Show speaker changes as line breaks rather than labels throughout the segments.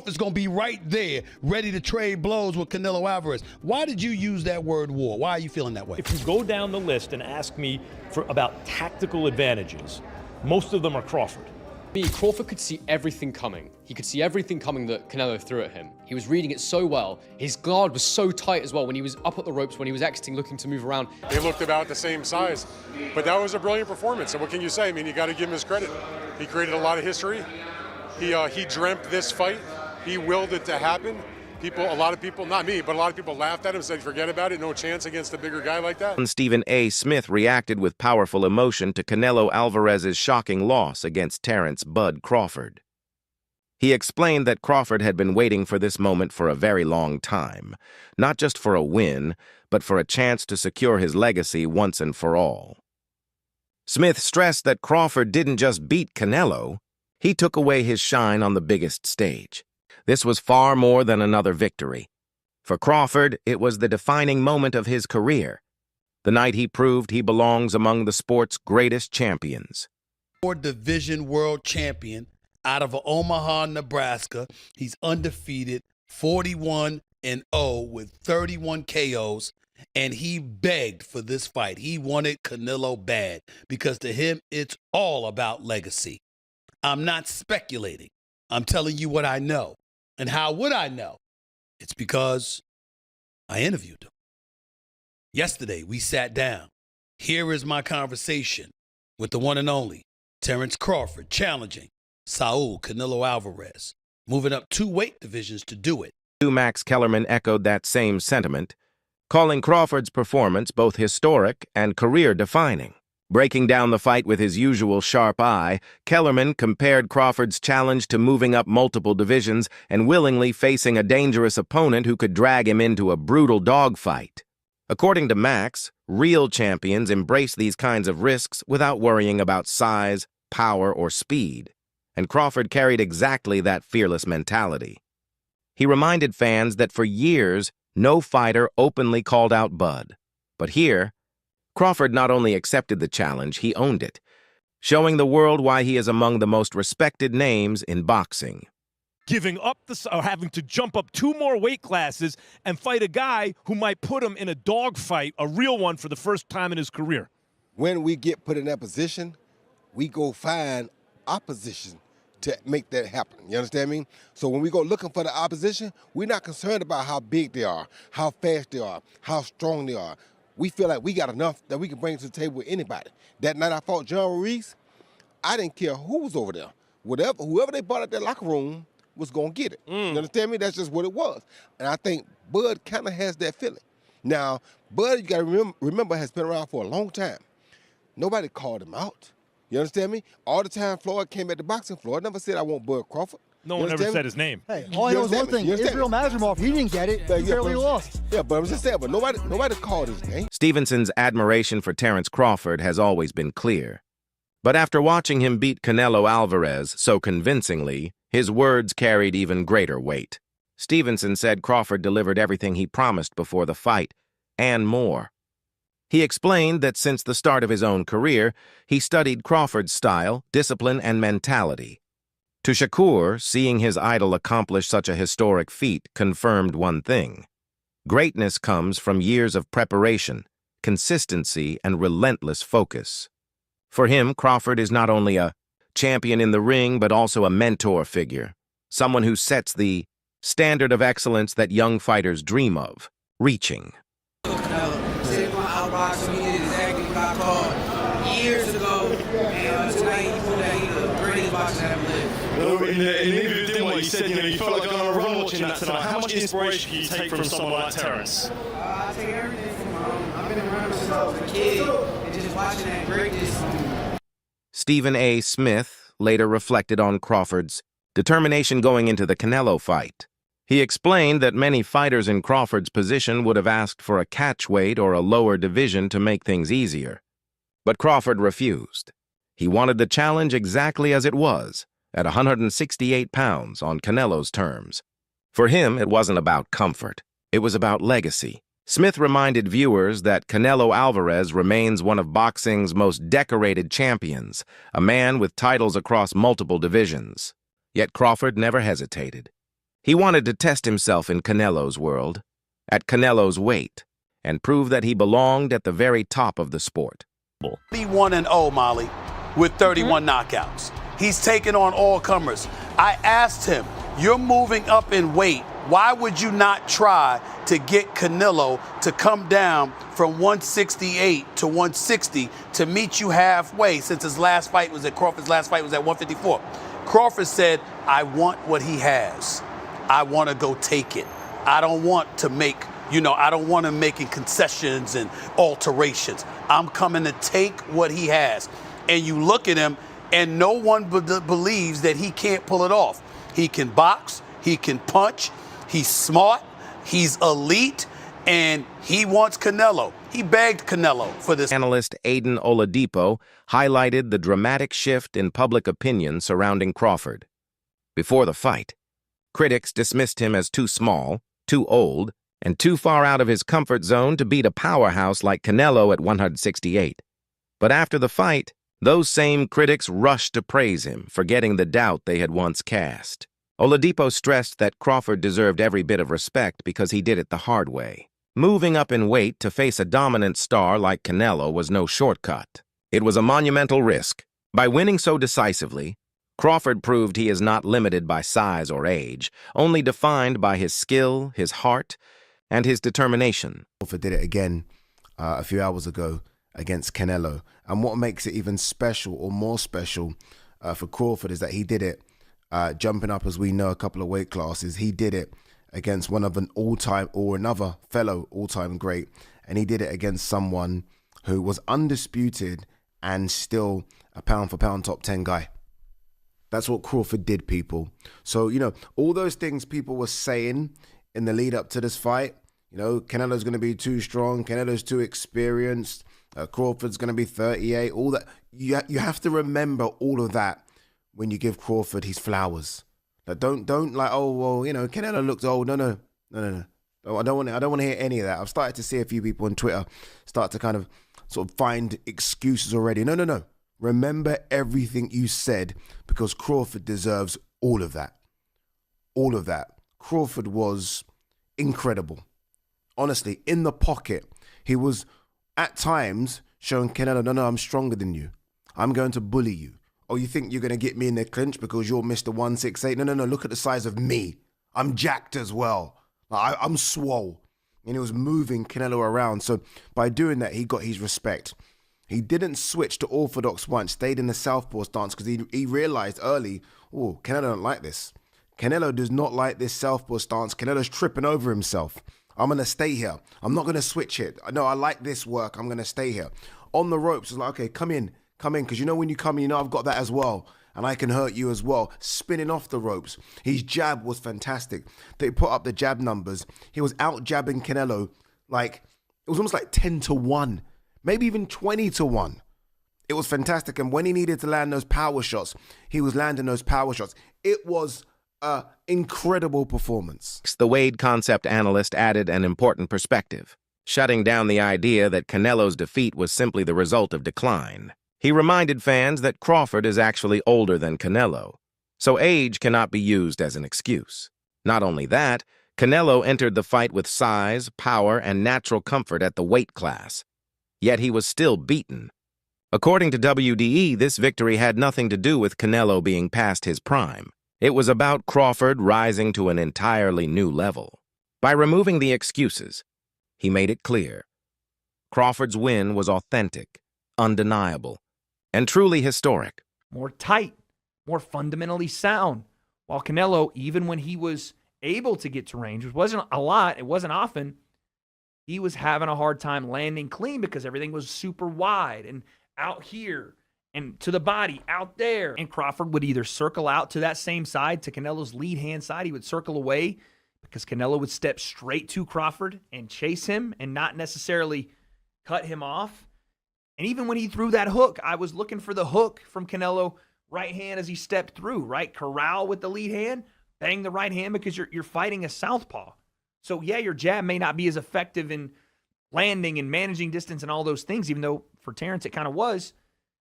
Is going to be right there, ready to trade blows with Canelo Alvarez. Why did you use that word war? Why are you feeling that way?
If you go down the list and ask me about tactical advantages, most of them are Crawford.
Crawford could see everything coming. He could see everything coming that Canelo threw at him. He was reading it so well. His guard was so tight as well when he was up at the ropes, when he was exiting, looking to move around.
They looked about the same size, but that was a brilliant performance. And what can you say? I mean, you got to give him his credit. He created a lot of history. He dreamt this fight. He willed it to happen. A lot of people, not me, but a lot of people laughed at him, said, forget about it, no chance against a bigger guy like that.
Stephen A. Smith reacted with powerful emotion to Canelo Alvarez's shocking loss against Terence "Bud" Crawford. He explained that Crawford had been waiting for this moment for a very long time, not just for a win, but for a chance to secure his legacy once and for all. Smith stressed that Crawford didn't just beat Canelo, he took away his shine on the biggest stage. This was far more than another victory. For Crawford, it was the defining moment of his career, the night he proved he belongs among the sport's greatest champions.
Division world champion out of Omaha, Nebraska. He's undefeated, 41-0 with 31 KOs, and he begged for this fight. He wanted Canelo bad because to him, it's all about legacy. I'm not speculating. I'm telling you what I know. And how would I know? It's because I interviewed him. Yesterday, we sat down. Here is my conversation with the one and only Terence Crawford challenging Saul Canelo Alvarez, moving up 2 weight divisions to do it.
Max Kellerman echoed that same sentiment, calling Crawford's performance both historic and career-defining. Breaking down the fight with his usual sharp eye, Kellerman compared Crawford's challenge to moving up multiple divisions and willingly facing a dangerous opponent who could drag him into a brutal dogfight. According to Max, real champions embrace these kinds of risks without worrying about size, power, or speed, and Crawford carried exactly that fearless mentality. He reminded fans that for years, no fighter openly called out Bud, but here, Crawford not only accepted the challenge, he owned it, showing the world why he is among the most respected names in boxing.
Giving up or having to jump up 2 more weight classes and fight a guy who might put him in a dogfight, a real one, for the first time in his career.
When we get put in that position, we go find opposition to make that happen. You understand me? So when we go looking for the opposition, we're not concerned about how big they are, how fast they are, how strong they are. We feel like we got enough that we can bring to the table with anybody. That night I fought John Ruiz, I didn't care who was over there. Whoever they brought out that locker room was going to get it. You understand me? That's just what it was. And I think Bud kind of has that feeling. Now, Bud, you got to remember, has been around for a long time. Nobody called him out. You understand me? All the time Floyd came at the boxing floor, never said, I want Bud Crawford.
No one ever said his name.
Hey, all I know is one thing. Israel Mazrimov, he didn't get it. He barely lost.
Yeah, but I was just saying, but nobody called his name.
Stevenson's admiration for Terence Crawford has always been clear. But after watching him beat Canelo Alvarez so convincingly, his words carried even greater weight. Stevenson said Crawford delivered everything he promised before the fight, and more. He explained that since the start of his own career, he studied Crawford's style, discipline, and mentality. To Shakur, seeing his idol accomplish such a historic feat confirmed one thing. Greatness comes from years of preparation, consistency, and relentless focus. For him, Crawford is not only a champion in the ring, but also a mentor figure, someone who sets the standard of excellence that young fighters dream of, reaching.
Years ago, and tonight he put that he's the greatest boxer I've lived.
In the interview with Dimway, you said, you felt like on a run watching that tonight. How much inspiration can you take from someone like Terence?
I take everything from him. I've been around him since I was a kid, and just watching that greatness.
Stephen A. Smith later reflected on Crawford's determination going into the Canelo fight. He explained that many fighters in Crawford's position would have asked for a catchweight or a lower division to make things easier. But Crawford refused. He wanted the challenge exactly as it was, at 168 pounds on Canelo's terms. For him, it wasn't about comfort. It was about legacy. Smith reminded viewers that Canelo Alvarez remains one of boxing's most decorated champions, a man with titles across multiple divisions. Yet Crawford never hesitated. He wanted to test himself in Canelo's world, at Canelo's weight, and prove that he belonged at the very top of the sport.
31-0, Molly, with 31 knockouts. He's taken on all comers. I asked him, you're moving up in weight. Why would you not try to get Canelo to come down from 168 to 160 to meet you halfway, since his last fight was at Crawford's last fight was at 154? Crawford said, I want what he has. I want to go take it. I don't want to make, I don't want him making concessions and alterations. I'm coming to take what he has. And you look at him, and no one believes that he can't pull it off. He can box, he can punch, he's smart, he's elite, and he wants Canelo. He begged Canelo for this.
Analyst Aiden Oladipo highlighted the dramatic shift in public opinion surrounding Crawford. Before the fight, critics dismissed him as too small, too old, and too far out of his comfort zone to beat a powerhouse like Canelo at 168. But after the fight, those same critics rushed to praise him, forgetting the doubt they had once cast. Oladipo stressed that Crawford deserved every bit of respect because he did it the hard way. Moving up in weight to face a dominant star like Canelo was no shortcut. It was a monumental risk. By winning so decisively, Crawford proved he is not limited by size or age, only defined by his skill, his heart, and his determination.
Crawford did it again a few hours ago against Canelo. And what makes it even special or more special for Crawford is that he did it jumping up, as we know, a couple of weight classes. He did it against one of an all-time or another fellow all-time great. And he did it against someone who was undisputed and still a pound-for-pound top 10 guy. That's what Crawford did, people. So, all those things people were saying in the lead up to this fight, Canelo's going to be too strong, Canelo's too experienced, Crawford's going to be 38, all that. You have to remember all of that when you give Crawford his flowers. Like, don't like, oh, well, Canelo looks old. No. I don't want to hear any of that. I've started to see a few people on Twitter start to kind of sort of find excuses already. No. Remember everything you said, because Crawford deserves all of that. All of that. Crawford was incredible. Honestly, in the pocket, he was at times showing Canelo, no, I'm stronger than you. I'm going to bully you. Oh, you think you're going to get me in the clinch because you're Mr. 168? No, look at the size of me. I'm jacked as well. I'm swole. And he was moving Canelo around. So by doing that, he got his respect. He didn't switch to orthodox once, stayed in the southpaw stance because he realized early, oh, Canelo don't like this. Canelo does not like this southpaw stance. Canelo's tripping over himself. I'm going to stay here. I'm not going to switch it. No, I like this work. I'm going to stay here. On the ropes, it's like, okay, come in. Because when you come in, I've got that as well. And I can hurt you as well. Spinning off the ropes. His jab was fantastic. They put up the jab numbers. He was out jabbing Canelo it was almost like 10-1. Maybe even 20-1. It was fantastic. And when he needed to land those power shots, he was landing those power shots. It was an incredible performance.
The Wade concept analyst added an important perspective, shutting down the idea that Canelo's defeat was simply the result of decline. He reminded fans that Crawford is actually older than Canelo, so age cannot be used as an excuse. Not only that, Canelo entered the fight with size, power, and natural comfort at the weight class. Yet he was still beaten. According to WDE, this victory had nothing to do with Canelo being past his prime. It was about Crawford rising to an entirely new level. By removing the excuses, he made it clear. Crawford's win was authentic, undeniable, and truly historic.
More tight, more fundamentally sound. While Canelo, even when he was able to get to range, which wasn't a lot, it wasn't often, he was having a hard time landing clean because everything was super wide and out here and to the body out there. And Crawford would either circle out to that same side, to Canelo's lead hand side. He would circle away because Canelo would step straight to Crawford and chase him and not necessarily cut him off. And even when he threw that hook, I was looking for the hook from Canelo, right hand as he stepped through, right? Corral with the lead hand, bang the right hand because you're fighting a southpaw. So, yeah, your jab may not be as effective in landing and managing distance and all those things, even though for Terence it kind of was.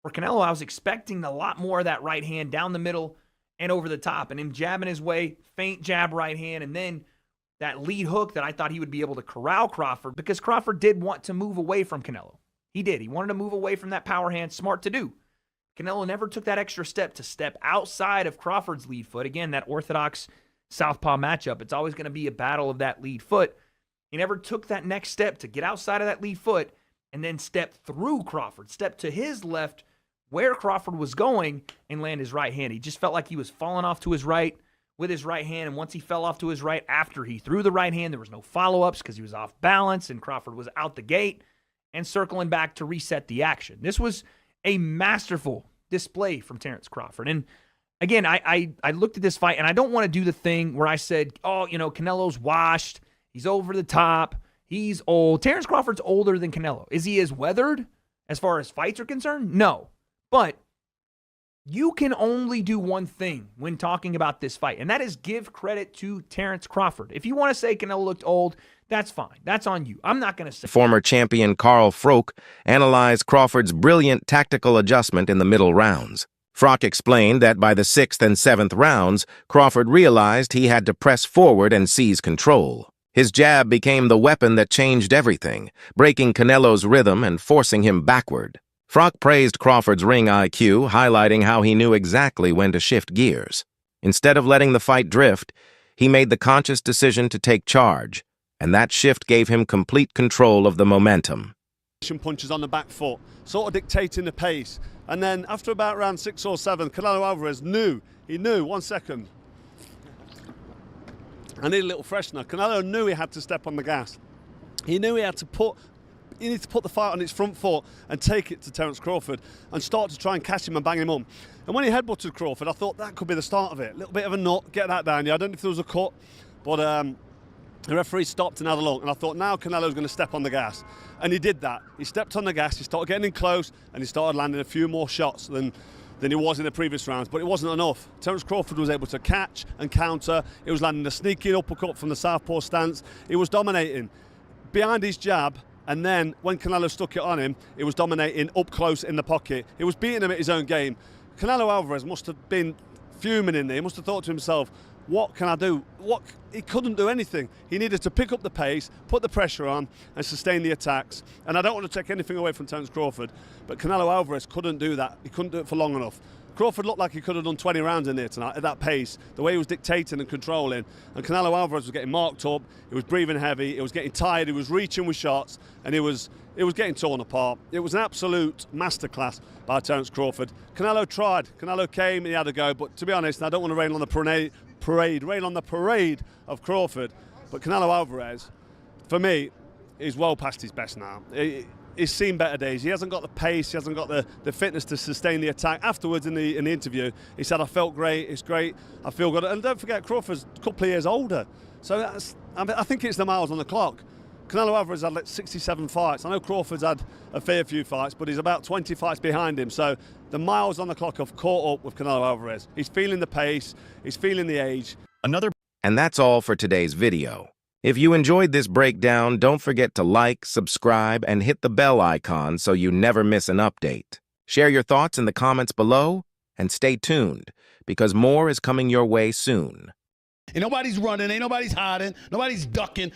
For Canelo, I was expecting a lot more of that right hand down the middle and over the top, and him jabbing his way, feint jab right hand, and then that lead hook that I thought he would be able to corral Crawford, because Crawford did want to move away from Canelo. He did. He wanted to move away from that power hand. Smart to do. Canelo never took that extra step to step outside of Crawford's lead foot. Again, that orthodox southpaw matchup. It's always going to be a battle of that lead foot. He never took that next step to get outside of that lead foot and then step through Crawford, step to his left where Crawford was going and land his right hand. He just felt like he was falling off to his right with his right hand, and once he fell off to his right after he threw the right hand, there was no follow-ups because he was off balance, and Crawford was out the gate and circling back to reset the action. This was a masterful display from Terence Crawford. And again, I looked at this fight, and I don't want to do the thing where I said, oh, Canelo's washed, he's over the top, he's old. Terence Crawford's older than Canelo. Is he as weathered as far as fights are concerned? No. But you can only do one thing when talking about this fight, and that is give credit to Terence Crawford. If you want to say Canelo looked old, that's fine. That's on you. I'm not going to say.
Former champion Carl Froch analyzed Crawford's brilliant tactical adjustment in the middle rounds. Froch explained that by the 6th and 7th rounds, Crawford realized he had to press forward and seize control. His jab became the weapon that changed everything, breaking Canelo's rhythm and forcing him backward. Froch praised Crawford's ring IQ, highlighting how he knew exactly when to shift gears. Instead of letting the fight drift, he made the conscious decision to take charge, and that shift gave him complete control of the momentum.
Punches on the back foot, sort of dictating the pace. And then after about round 6 or 7, Canelo Alvarez knew, 1 second. I need a little freshener. Canelo knew he had to step on the gas. He knew he had to put the fight on its front foot and take it to Terence Crawford and start to try and catch him and bang him on. And when he headbutted Crawford, I thought that could be the start of it. A little bit of a nut, get that down. Yeah, I don't know if there was a cut, but the referee stopped and had a look, and I thought now Canelo's going to step on the gas. And he did that. He stepped on the gas, he started getting in close, and he started landing a few more shots than he was in the previous rounds, but it wasn't enough. Terence Crawford was able to catch and counter. He was landing a sneaky uppercut from the southpaw stance. He was dominating behind his jab. And then when Canelo stuck it on him, he was dominating up close in the pocket. He was beating him at his own game. Canelo Alvarez must have been fuming in there. He must have thought to himself, what can I do? He couldn't do anything. He needed to pick up the pace, put the pressure on, and sustain the attacks. And I don't want to take anything away from Terence Crawford, but Canelo Alvarez couldn't do that. He couldn't do it for long enough. Crawford looked like he could have done 20 rounds in there tonight at that pace, the way he was dictating and controlling. And Canelo Alvarez was getting marked up, he was breathing heavy, he was getting tired, he was reaching with shots, and he was getting torn apart. It was an absolute masterclass by Terence Crawford. Canelo tried, Canelo came, he had a go, but to be honest, I don't want to rain on the parade of Crawford, but Canelo Alvarez, for me, is well past his best now. He's seen better days. He hasn't got the pace, he hasn't got the fitness to sustain the attack. Afterwards in the interview, he said, I felt great, it's great, I feel good. And don't forget, Crawford's a couple of years older. So I think it's the miles on the clock. Canelo Alvarez had like 67 fights. I know Crawford's had a fair few fights, but he's about 20 fights behind him. So the miles on the clock have caught up with Canelo Alvarez. He's feeling the pace, he's feeling the age.
And that's all for today's video. If you enjoyed this breakdown, don't forget to like, subscribe, and hit the bell icon so you never miss an update. Share your thoughts in the comments below, and stay tuned, because more is coming your way soon.
Ain't nobody's running, ain't nobody's hiding, nobody's ducking.